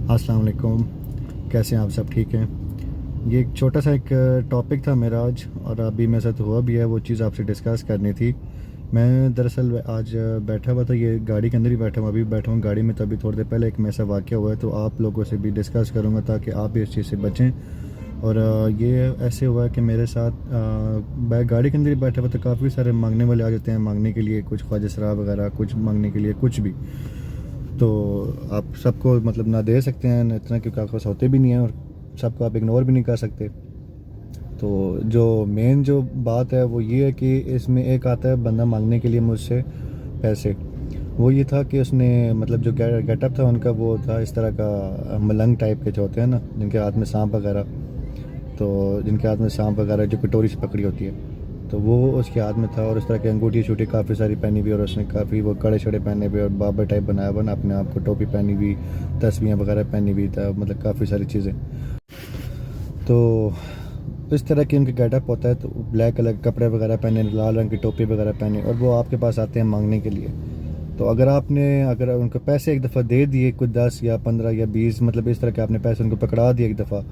अस्सलाम वालेकुम। कैसे हैं आप? सब ठीक हैं? ये एक छोटा सा एक टॉपिक था मेरा आज, और अभी मेरे साथ हुआ भी है। वो चीज़ आपसे डिस्कस करनी थी। मैं दरअसल आज बैठा हुआ था, ये गाड़ी के अंदर ही बैठा हूँ, अभी बैठा हूँ गाड़ी में। तभी थोड़ी देर पहले एक ऐसा वाक़या हुआ है, तो आप लोगों से भी डिस्कस करूँगा ताकि आप भी इस चीज़ से बचें। और ये ऐसे हुआ है कि मेरे साथ मैं गाड़ी के अंदर ही बैठा हुआ, तो काफ़ी सारे मांगने वाले आ जाते हैं, मांगने के लिए कुछ ख्वाजा शराब वगैरह, कुछ मांगने के लिए कुछ भी। तो आप सबको मतलब ना दे सकते हैं, इतना, क्योंकि आपके पास होते भी नहीं हैं, और सबको आप इग्नोर भी नहीं कर सकते। तो जो मेन जो बात है वो ये है कि इसमें एक आता है बंदा मांगने के लिए मुझसे पैसे। वो ये था कि उसने मतलब जो गेटअप था उनका, वो था इस तरह का मलंग टाइप के जो होते हैं ना, जिनके हाथ में सांप वगैरह, तो जिनके हाथ में सांप वगैरह जो कटोरी से पकड़ी होती है, तो वो उसके हाथ में था। और इस तरह की अंगूठी शूठी काफ़ी सारी पहनी हुई, और उसने काफ़ी वो कड़े छड़े पहने हुए और बाबर टाइप बनाया हुआ ना अपने आप को, टोपी पहनी हुई, तस्वीरें वगैरह पहनी हुई था, मतलब काफ़ी सारी चीज़ें। तो इस तरह की उनकी गेटअप होता है। तो ब्लैक कलर के कपड़े वगैरह पहने, लाल रंग की टोपी वगैरह पहने, और वो आपके पास आते हैं मांगने के लिए। तो अगर उनको पैसे एक दफ़ा दे दिए, कुछ 10 या 15 या 20, मतलब इस तरह के आपने पैसे उनको पकड़ा दिए एक दफ़ा,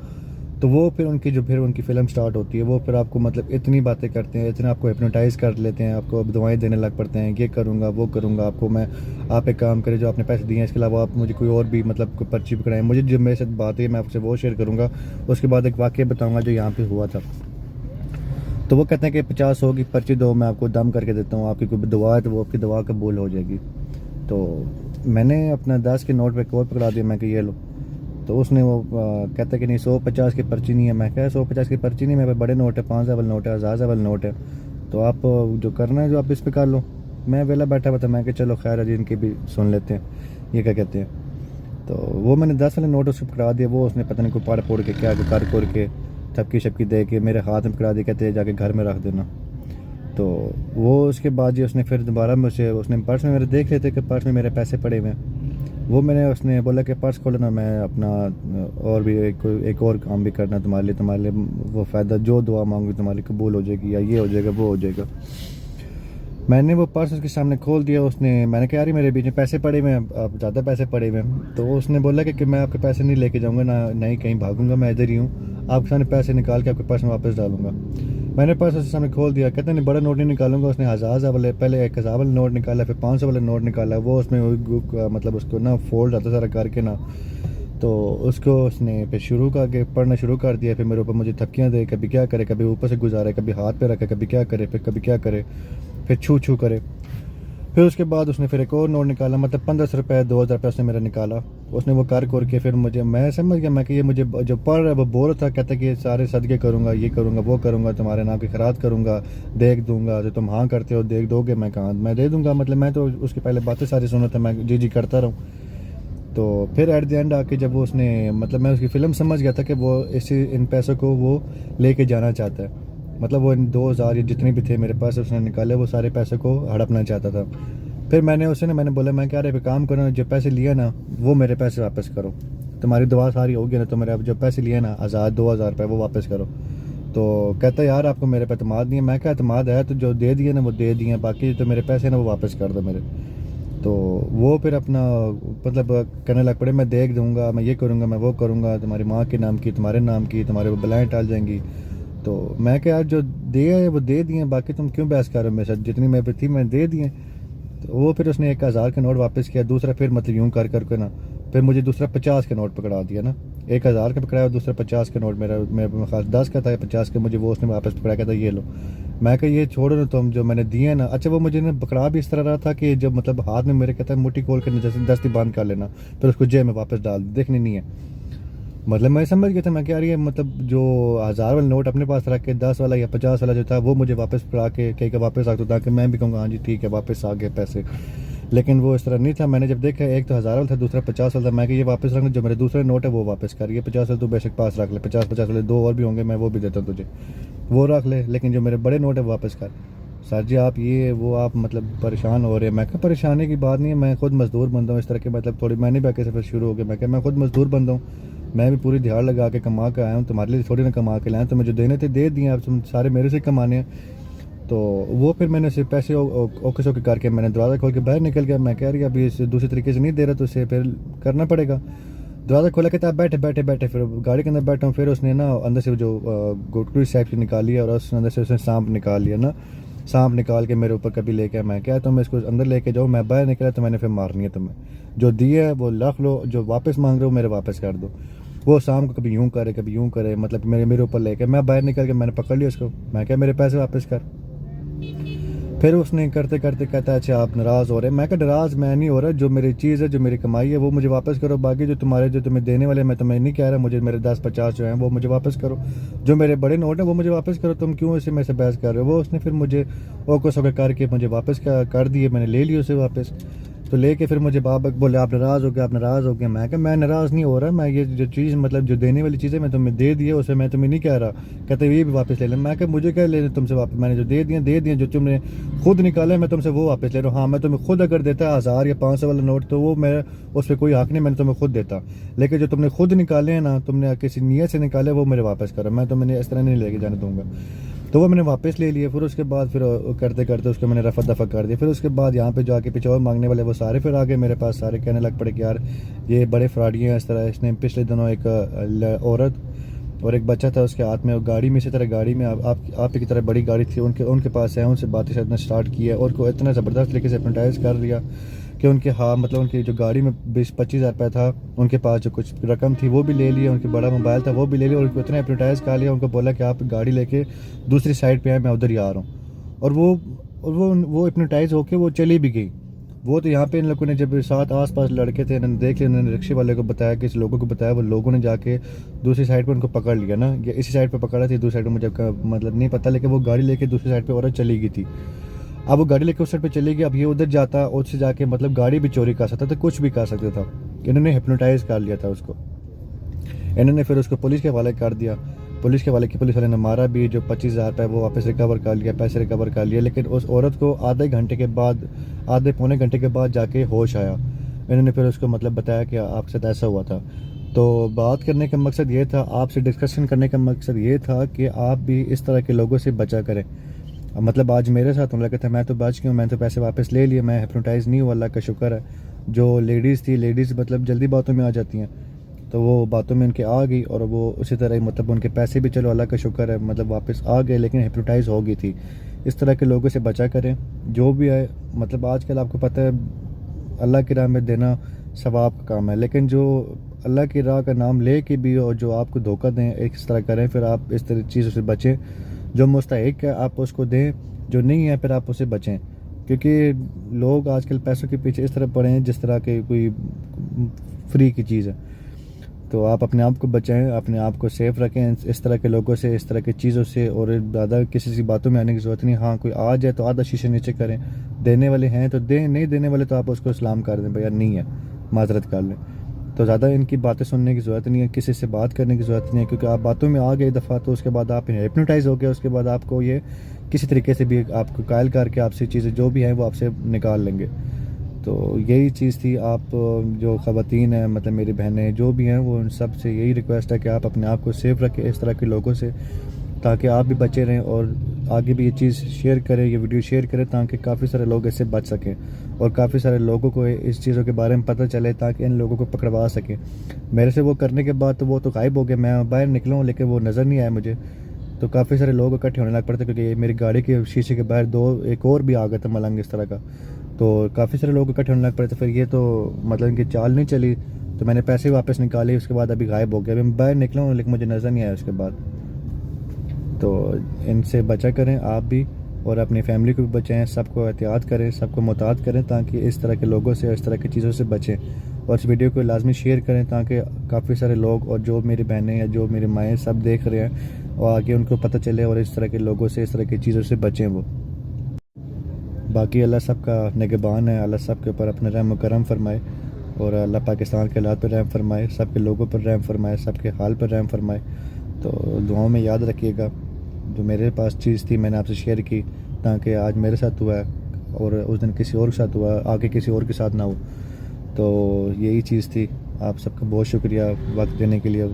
तो वो फिर उनकी फ़िल्म स्टार्ट होती है। वो फिर आपको मतलब इतनी बातें करते हैं, इतना आपको हिप्नोटाइज़ कर लेते हैं, आपको अब दवाएं देने लग पड़ते हैं, ये करूँगा वो करूँगा आपको मैं। आप एक काम करें, जो आपने पैसे दिए हैं इसके अलावा आप मुझे कोई और भी मतलब कोई पर्ची पकड़ाएं, मुझे जो मेरे साथ बात है मैं आपसे वो शेयर करूँगा। उसके बाद एक वाक़या बताऊँगा जो यहाँ पे हुआ था। तो वो कहते हैं कि 50 100 की पर्ची दो, मैं आपको दम करके देता हूँ, आपकी कोई दुआ है तो वो आपकी दुआ कबूल हो जाएगी। तो मैंने अपना 10 के नोट पे एक और पकड़ा दिया, मैं कि ये लो। तो उसने वो कहता है कि नहीं, 150 की पर्ची नहीं है। मैं कहा 150 की पर्ची नहीं, मेरे पे बड़े नोट है, 500 वाला नोट है, 1000 वाला नोट है, तो आप जो करना है जो आप इस पे कर लो। मैं वेला बैठा हुआ था, मैं कि चलो खैर है जी, इनकी भी सुन लेते हैं ये क्या कहते हैं। तो वो मैंने 10 वाले नोट उसको पकड़ा दिया। वो उसने पता नहीं कोई पढ़ पोड़ के क्या कर के थपकी शपकी दे के मेरे हाथ में पकड़ा दिया, कहते हैं जाके घर में रख देना। तो वो उसके बाद जी उसने फिर दोबारा मुझसे, उसने पर्स में मेरे देख लेते कि पर्स में मेरे पैसे पड़े हुए हैं। वो मैंने उसने बोला कि पर्स खोलना, मैं अपना और भी एक और काम भी करना तुम्हारे लिए वो फ़ायदा, जो दुआ मांगूगी तुम्हारी कबूल हो जाएगी, या ये हो जाएगा वो हो जाएगा। मैंने वो पर्स उसके सामने खोल दिया। मैंने कहा यार मेरे बीच में पैसे पड़े हुए हैं, अब ज़्यादा पैसे पड़े हुए हैं। तो उसने बोला कि मैं आपके पैसे नहीं लेके जाऊँगा, ना नहीं कहीं भागूंगा, मैं इधर ही हूँ, आपके सामने पैसे निकाल के आपके पर्स में वापस डालूंगा। मैंने पर्स उसके सामने खोल दिया। कहते नहीं, बड़ा नोट नहीं निकालूंगा। उसने 1000 वाले, पहले 1000 वाला नोट निकाला, फिर 500 वाला नोट निकाला। वो उसमें मतलब उसको ना फोल्ड आता सारा करके ना, तो उसको उसने फिर शुरू करके पढ़ना शुरू कर दिया। फिर मेरे ऊपर मुझे थपकियाँ दे, कभी क्या करे, कभी ऊपर से गुजारे, कभी हाथ पे रखे, कभी क्या करे, फिर कभी क्या करे, फिर छू छू करे। फिर उसके बाद उसने फिर एक और नोट निकाला, मतलब 1500 रुपये 2000 रुपये उसने मेरा निकाला। उसने वो कर के फिर मुझे, मैं समझ गया, मैं कि ये मुझे जो पढ़ रहा है वो बोल था, कहता कि ये सारे सदक़े करूँगा, ये करूँगा वो करूँगा, तुम्हारे नाम की खैरात करूँगा, देख दूंगा, जो तुम हाँ करते हो देख दोगे, मैं कहाँ मैं दे दूंगा। मतलब मैं तो उसकी पहले बातें सारी सुना था, मैं जी जी करता रहूँ। तो फिर एट द एंड आके जब वो उसने, मतलब मैं उसकी फ़िल्म समझ गया था कि वो इन पैसों को वो लेके जाना चाहता है। मतलब वो इन 2000 या जितने भी थे मेरे पास उसने निकाले, वो सारे पैसे को हड़पना चाहता था। फिर मैंने बोला, मैं क्या रहे काम करो ना, जो पैसे लिए ना वो मेरे पैसे वापस करो। तुम्हारी दुआ सारी होगी ना, तो मेरे अब जो पैसे लिए ना 1000 2000 रुपये वो वापस करो। तो कहता है यार आपको मेरे पे अतमाद नहीं है। मैं क्या अतमाद है, तो जो दे दिए ना वो दे दिए, बाकी जो मेरे पैसे ना वो वापस कर दो मेरे। तो वो फिर अपना मतलब कहने लग पड़े, मैं देख दूंगा, मैं ये करूँगा, मैं वो करूँगा, तुम्हारी माँ के नाम की, तुम्हारे नाम की, तुम्हारे वो बलाएँ टाल जाएंगी। तो मैं क्या यार, जो दिए है वो दे दिए, बाकी तुम क्यों बहस कर रहे हो मेरे साथ, जितनी मेरे पे थी मैंने दे दिए। तो वो फिर उसने 1000 का नोट वापस किया, दूसरा फिर मतलब यूँ कर करके ना, फिर मुझे दूसरा 50 का नोट पकड़ा दिया ना। 1000 का पकड़ाया और दूसरा 50 का नोट, मेरा मेरे खास 10 का था, 50 का मुझे वो उसने वापस पकड़ा, कहता ये लो। मैं कहा ये छोड़ो ना तुम, जो मैंने दिए ना। अच्छा, वो मुझे ना पकड़ा भी इस तरह रहा था कि जब मतलब हाथ में मेरे, कहता है मुट्ठी खोल कर जैसे दस्ती बंद कर लेना, फिर उसको जेब में वापस डाल, देखनी नहीं है। मतलब मैं समझ गया था, मैं क्या, ये मतलब जो 1000 वाला नोट अपने पास रख के 10 वाला या 50 वाला जो था वो मुझे वापस पकड़ा के कहीं का वापस आ, तो ताकि मैं भी कहूँगा हाँ जी ठीक है वापस आ गए पैसे। लेकिन वो इस तरह नहीं था। मैंने जब देखा, एक तो 1000 वाला था, दूसरा 50 वाला था, मैं कि ये वापस रखना, जो मेरे दूसरे नोट है वो वापस कर, ये 50 वाला तो बेशक पास रख ले, 50 वाले दो और भी होंगे, मैं वो भी देता हूँ तुझे, वो रख ले, लेकिन जो मेरे बड़े नोट है वो वापस कर। सर जी आप ये वो आप मतलब परेशान हो रहे हैं। मैं क्या, परेशानी की बात नहीं है, मैं खुद मजदूर बंदा हूँ, इस तरह के मतलब थोड़ी मैंने भी आके से फिर शुरू हो गया। मैं क्या, मैं खुद मजदूर बंदा हूँ, मैं भी पूरी दिहाड़ लगा के कमा के आया हूँ, तुम्हारे लिए थोड़ी ना कमा के लाया, तो मुझे देने थे दे दिए, अब तुम सारे मेरे से कमाने हैं। तो वो फिर मैंने सिर्फ पैसे ओके सोके करके मैंने दरवाज़ा खोल के बाहर निकल गया। मैं कह रही अभी इसे दूसरे तरीके से नहीं दे रहा, तो इसे फिर करना पड़ेगा। दरवाज़ा खोला, कहता है बैठे बैठे बैठे। फिर गाड़ी के अंदर बैठा हूँ, फिर उसने ना अंदर से जो गुटकुड़ी टाइप की निकाली और उस अंदर से उसने सांप निकाल लिया ना। सांप निकाल के मेरे ऊपर कभी लेके आया। मैं क्या तुम इसको अंदर लेके जाओ, मैं बाहर निकला तो मैंने फिर मारनी है तुम्हें। जो दिया है वो रख लो, जो वापस मांग रहे हो मेरे वापस कर दो। वो शाम को कभी यूं करे कभी यूं करे, मतलब मेरे ऊपर लेके, मैं बाहर निकल के मैंने पकड़ लिया उसको। मैं क्या मेरे पैसे वापस कर। फिर उसने करते करते कहता है अच्छा आप नाराज़ हो रहे हैं। मैं क्या नाराज़ मैं नहीं हो रहा, जो मेरी चीज़ है जो मेरी कमाई है वो मुझे वापस करो। बाकी जो तुम्हारे जो तुम्हें देने वाले, मैं तुम्हें नहीं कह रहा, मुझे मेरे 10-50 जो हैं वो मुझे वापस करो। जो मेरे बड़े नोट हैं वो मुझे वापस करो। तुम क्यों इसे मेरे से बहस कर रहे हो। वो उसने फिर मुझे ओको सोके करके मुझे वापस कर दिए। मैंने ले लिया उसे वापस। तो लेके फिर मुझे बाबा बोले आप नाराज़ हो गए, आप नाराज़ हो गए। मैं क्या मैं नाराज़ नहीं हो रहा, मैं ये जो चीज़ मतलब जो देने वाली चीज़ें मैं तुम्हें दे दी है उसे मैं तुम्हें नहीं कह रहा। कहते ये भी वापस ले लें। मैं क्या मुझे क्या लेने तुमसे वापस, मैंने जो दे दिए जो तुमने खुद निकाला है मैं तुमसे वो वापस ले रहा हूँ। हाँ मैं तुम्हें खुद अगर देता 1000 या 500 वाला नोट तो वो मैं उस पर कोई हक नहीं, मैंने तुम्हें खुद देता। लेकिन जो तुमने खुद निकाले हैं ना, तुमने किसी नीयत से निकाले वो मेरे वापस करो। मैं तुम्हें इस तरह नहीं लेके जाने दूंगा। तो वो मैंने वापस ले लिया। फिर उसके बाद फिर करते करते उसको मैंने रफा दफा कर दिया। फिर उसके बाद यहाँ पे जाके पीछे और मांगने वाले वो सारे फिर आगे मेरे पास, सारे कहने लग पड़े कि यार ये बड़े फ्रॉडी हैं इस तरह। इसने पिछले दिनों एक औरत और एक बच्चा था उसके हाथ में, वो गाड़ी में इसी तरह गाड़ी में आप की तरह बड़ी गाड़ी थी उनके उनके पास है, उनसे बातें करना स्टार्ट किया और को इतना ज़बरदस्त तरीके से हिप्नोटाइज कर दिया कि उनके हाँ मतलब उनकी जो गाड़ी में 20-25 हज़ार रुपया था, उनके पास जो कुछ रकम थी वो भी ले लिया, उनके बड़ा मोबाइल था वो भी ले लिया। और उनको इतना हिप्नोटाइज कर लिया, उनको बोला कि आप गाड़ी लेके दूसरी साइड पे आए, मैं उधर ही आ रहा हूँ। और वो हिप्नोटाइज होके वो चली भी गई। वो तो यहाँ पे इन लोगों ने जब साथ आस पास लड़के थे, इन्होंने देख लिया, इन्होंने रिक्शे वाले को बताया, किसी लोगों को बताया, वो लोगों ने जाके दूसरी साइड पे उनको पकड़ लिया ना। ये इसी साइड पे पकड़ा थी, दूसरी साइड पे मुझे मतलब नहीं पता, लेकिन वो गाड़ी लेके दूसरी साइड पे औरत चली गई थी। अब वो गाड़ी लेके उस साइड पे चली गई। अब ये उधर जाता, उससे जाके मतलब गाड़ी भी चोरी कर सकता था, कुछ भी कर सकता था। इन्होंने हिप्नोटाइज कर लिया था उसको। इन्होंने फिर उसको पुलिस के हवाले कर दिया। पुलिस के हवाले की, पुलिस वाले ने मारा भी, जो 25,000 रुपये वो वापस रिकवर कर लिया, पैसे रिकवर कर लिए। लेकिन उस औरत को आधे पौने घंटे के बाद जाके होश आया। इन्होंने फिर उसको मतलब बताया कि आपके साथ ऐसा हुआ था। तो बात करने का मकसद ये था, आपसे डिस्कशन करने का मकसद ये था कि आप भी इस तरह के लोगों से बचा करें। मतलब आज मेरे साथ होने लगा था, मैं तो बच गया हूँ, मैं तो पैसे वापस ले लिए, मैं हिप्नोटाइज नहीं हुआ, अल्लाह का शुक्र है। जो लेडीज़ थी, लेडीज़ मतलब जल्दी बातों में आ जाती हैं, तो वो बातों में उनके आ गई और वो उसी तरह ही मतलब उनके पैसे भी चलो अल्लाह का शुक्र है मतलब वापस आ गए, लेकिन हिप्नोटाइज हो गई थी। इस तरह के लोगों से बचा करें। जो भी है मतलब आजकल आपको पता है अल्लाह की राह में देना सवाब का काम है, लेकिन जो अल्लाह की राह का नाम ले के भी और जो आपको धोखा दें इस तरह करें, फिर आप इस तरह चीज़ों से बचें। जो मुस्तहिक है आप उसको दें, जो नहीं है फिर आप उससे बचें। क्योंकि लोग आजकल पैसों के पीछे इस तरह पड़े हैं जिस तरह के कोई फ्री की चीज़ है। तो आप अपने आप को बचाएं, अपने आप को सेफ रखें इस तरह के लोगों से, इस तरह की चीज़ों से। और ज़्यादा किसी बातों में आने की ज़रूरत नहीं। हाँ कोई आ जाए तो आधा शीशे नीचे करें, देने वाले हैं तो दें, नहीं देने वाले तो आप उसको सलाम कर दें, भैया नहीं है, माजरत कर लें। तो ज़्यादा इनकी बातें सुनने की ज़रूरत नहीं है, किसी से बात करने की ज़रूरत नहीं है। क्योंकि आप बातों में आ गए दफ़ा तो उसके बाद आप हिप्नोटाइज हो गए, उसके बाद आपको ये किसी तरीके से भी आपको कायल करके आपसे चीज़ें जो भी हैं वो आपसे निकाल लेंगे। तो यही चीज़ थी। आप जो ख़वातीन हैं मतलब मेरी बहनें जो भी हैं, वो उन सब से यही रिक्वेस्ट है कि आप अपने आप को सेफ रखें इस तरह के लोगों से, ताकि आप भी बचे रहें और आगे भी ये चीज़ शेयर करें, ये वीडियो शेयर करें, ताकि काफ़ी सारे लोग इससे बच सकें और काफ़ी सारे लोगों को इस चीज़ों के बारे में पता चले, ताकि इन लोगों को पकड़वा सकें। मेरे से वो करने के बाद तो वो तो गायब हो गया, मैं बाहर निकला हूँ लेकिन वो नज़र नहीं आया मुझे। तो काफ़ी सारे लोग इकट्ठे होने लग पड़ते, क्योंकि मेरी गाड़ी के शीशे के बाहर एक और भी आ गया था मलंग इस तरह का। तो काफ़ी सारे लोग इकट्ठे होने लग पड़े, तो फिर ये तो मतलब इनकी चाल नहीं चली। तो मैंने पैसे वापस निकाले, उसके बाद अभी गायब हो गया। अभी मैं बाहर निकला हूँ लेकिन मुझे नज़र नहीं आया उसके बाद। तो इनसे बचा करें आप भी और अपनी फैमिली को भी बचाएं, सबको एहतियात करें, सबको मुताद करें, ताकि इस तरह के लोगों से, इस तरह की चीज़ों से बचें। और इस वीडियो को लाजमी शेयर करें, ताकि काफ़ी सारे लोग और जो मेरी बहनें या जो मेरी माएँ सब देख रहे हैं और आगे उनको पता चले और इस तरह के लोगों से, इस तरह की चीज़ों से बचें वो। बाकी अल्लाह सबका निगहबान है, अल्लाह सब के ऊपर अपना रहम व करम फरमाए और अल्लाह पाकिस्तान के हालात पर रहम फरमाए, सबके लोगों पर रहम फरमाए, सबके हाल पर रहम फरमाए। तो दुआओं में याद रखिएगा। जो मेरे पास चीज़ थी मैंने आपसे शेयर की, ताकि आज मेरे साथ हुआ है और उस दिन किसी और के साथ हुआ, आगे किसी और के साथ ना हो। तो यही चीज़ थी। आप सबका बहुत शुक्रिया वक्त देने के लिए,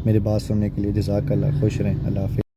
मेरी बात सुनने के लिए। जज़ाकल्लाह। खुश रहें। अल्लाह हाफ़िज़।